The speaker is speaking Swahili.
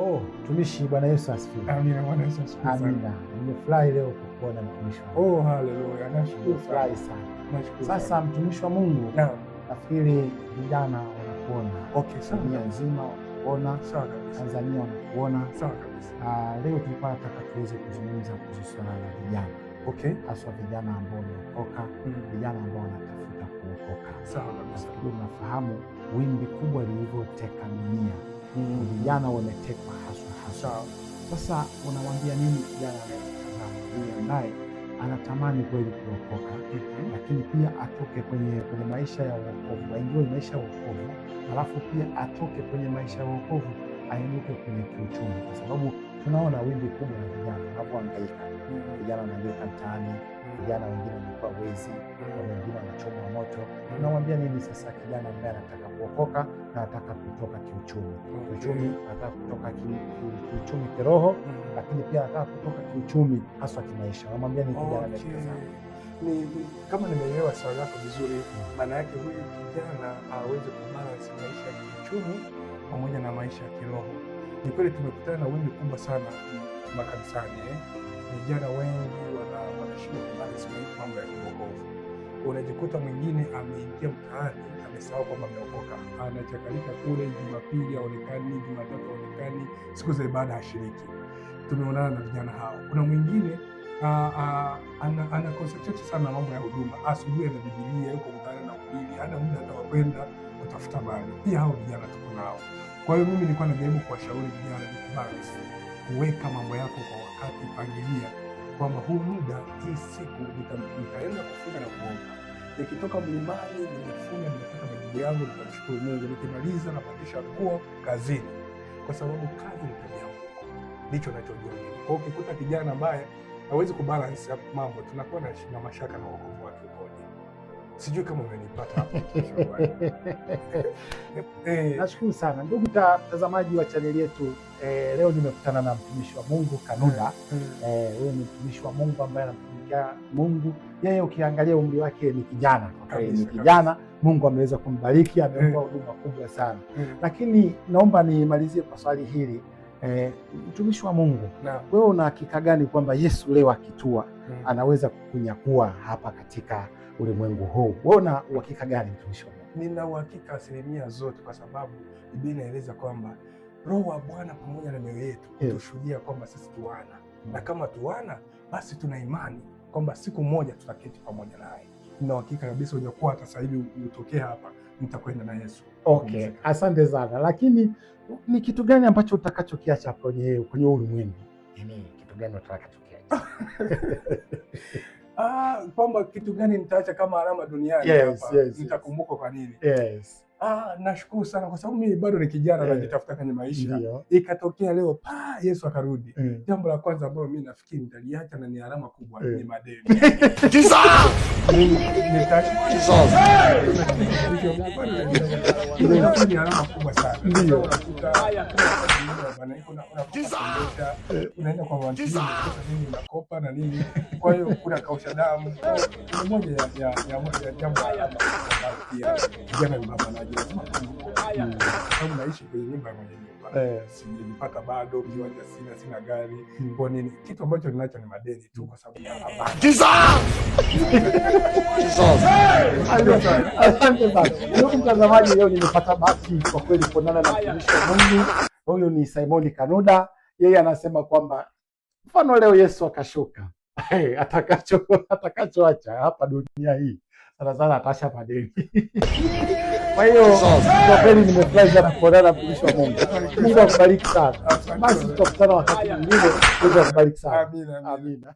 Oh, mtumishi, Bwana Yesu asifiwe. Amina, Bwana Yesu asifiwe. Amina. Nimefurahi leo kukuona mtumishi wa Mungu. Oh, haleluya. Nashukuru sana. Nashukuru. Sasa mtumishi wa Mungu, nafikiri vijana wanakuona. Okay, sawa. Dunia nzima wanakuona. Sawa kabisa. Tanzania wanakuona. Sawa kabisa. Leo tulikuwa nataka tuweze kuzungumza kuhusu swala la vijana. Okay. Haswa vijana ambao wameokoka, vijana ambao wanatafuta kuokoka. Sawa kabisa. Tunafahamu wimbi kubwa lilivyoteka dunia. Vijana wametekwa haswa. Sawa. Sasa unawaambia nini kijana anayetazama dunia ambaye anatamani kweli kuokoka, lakini pia atoke kwenye maisha ya wokovu, aingie maisha ya wokovu, alafu pia atoke kwenye maisha ya wokovu ainuke kwenye kiuchumi, kwa sababu tunaona wimbi kubwa la vijana wanavyohangaika. Vijana wanahangaika mtaani, vijana wengine wamekuwa wezi, wengine wanachomwa moto. Unamwambia nini sasa kijana ambaye anataka kuokoka na anataka kutoka kiuchumi? Kiuchumi anataka kutoka kiuchumi kiroho, lakini pia anataka kutoka kiuchumi haswa kimaisha. Unamwambia nini kijana anayetazama? Ni kama nimeelewa swali lako vizuri, maana yake huyu kijana aweze kubalance maisha ya kiuchumi pamoja na maisha ya kiroho. Ni kweli tumekutana na wimbi kubwa sana makanisani. Vijana wengi wanashindwa kubalance mambo ya wokovu. Unajikuta mwingine ameingia mtaani, amesahau kwamba ameokoka, anachakalika kule, Jumapili haonekani, Jumatatu haonekani, siku za ibada hashiriki. Tumeonana na vijana hao. Kuna mwingine ana concentrate sana na mambo ya huduma, asubuhi ana Biblia, yuko mtaani na kuhubiri, hana muda hata wa kwenda kutafuta mali. Pia hao vijana tuko nao. Kwa hiyo mimi nilikuwa najaribu kuwashauri vijana ni kubalance, kuweka mambo yako kwa wakati, pangilia kwamba huu muda, hii siku nitaenda kufunga na kuomba. Nikitoka mlimani nimefunga, nimepata majibu yangu, nitamshukuru Mungu. Nikimaliza napandisha nguo kazini, kwa sababu kazi ni tabia yangu. Ndicho ninachojua mimi. Kwa hiyo ukikuta kijana ambaye hawezi kubalance mambo, tunakuwa na mashaka na wokovu wake ukoje. Sijui kama umenipata hapo. Nashukuru sana ndugu mtazamaji wa chaneli yetu. Leo nimekutana na mtumishi wa Mungu Kanuda. Huyu ni mtumishi wa Mungu ambaye anamtumikia Mungu. Yeye ukiangalia umri wake ni kijana, ni kijana. Mungu ameweza kumbariki, amekuwa huduma kubwa sana. Lakini naomba nimalizie kwa swali hili. Mtumishi wa Mungu, wewe una hakika gani kwamba Yesu leo akitua anaweza kukunyakua hapa katika ulimwengu huu? Wewe una uhakika gani mtumishi wa Mungu? Nina uhakika 100% kwa sababu Biblia inaeleza kwamba Roho wa Bwana pamoja na mioyo yetu tushuhudia kwamba sisi tuwana, na kama tuwana basi tuna imani kwamba siku moja tutaketi pamoja naye. Nina uhakika kabisa hujakuwa hata sasa hivi utokee hapa mtakwenda na Yesu. Okay, asante sana. Lakini ni kitu gani ambacho utakachokiacha kwenye ulimwengu? Yaani kitu gani utakachokiacha? Kwamba kitu gani nitaacha kama alama duniani hapa? Nitakumbuka kwa nini? Nashukuru sana kwa sababu mimi bado ni kijana najitafuta kwenye maisha. Ikatokea leo Yesu akarudi. Jambo la kwanza ambalo mimi nafikiri nitaliacha na ni alama kubwa ni madeni. Ni alama kubwa sana. Unaenda kwa watu nini unakopa na nini, kwa hiyo kuna kausha damu. Ni moja ya jambo pia kijana ni baba na lazima sababu naishi kwenye nyumba ya mwenye nyumba. Sijapata bado kiwanja, sina gari. Kwa nini? Kitu ambacho ninacho ni madeni tu kwa sababu ya baba. Asante sana. Ndugu mtazamaji, leo nimepata bahati kwa kweli kuonana na mtumishi wa Mungu. Huyu ni Simon Kanuda. Yeye anasema kwamba mfano leo Yesu akashuka, atakachoacha hapa dunia hii sana atasha madeni. Kwa hiyo kwa kweli nimefurahi sana kuonana na mtumishi wa Mungu. Mungu akubariki sana. Basi tutakutana wakati mwingine. Mungu akubariki sana. Amina.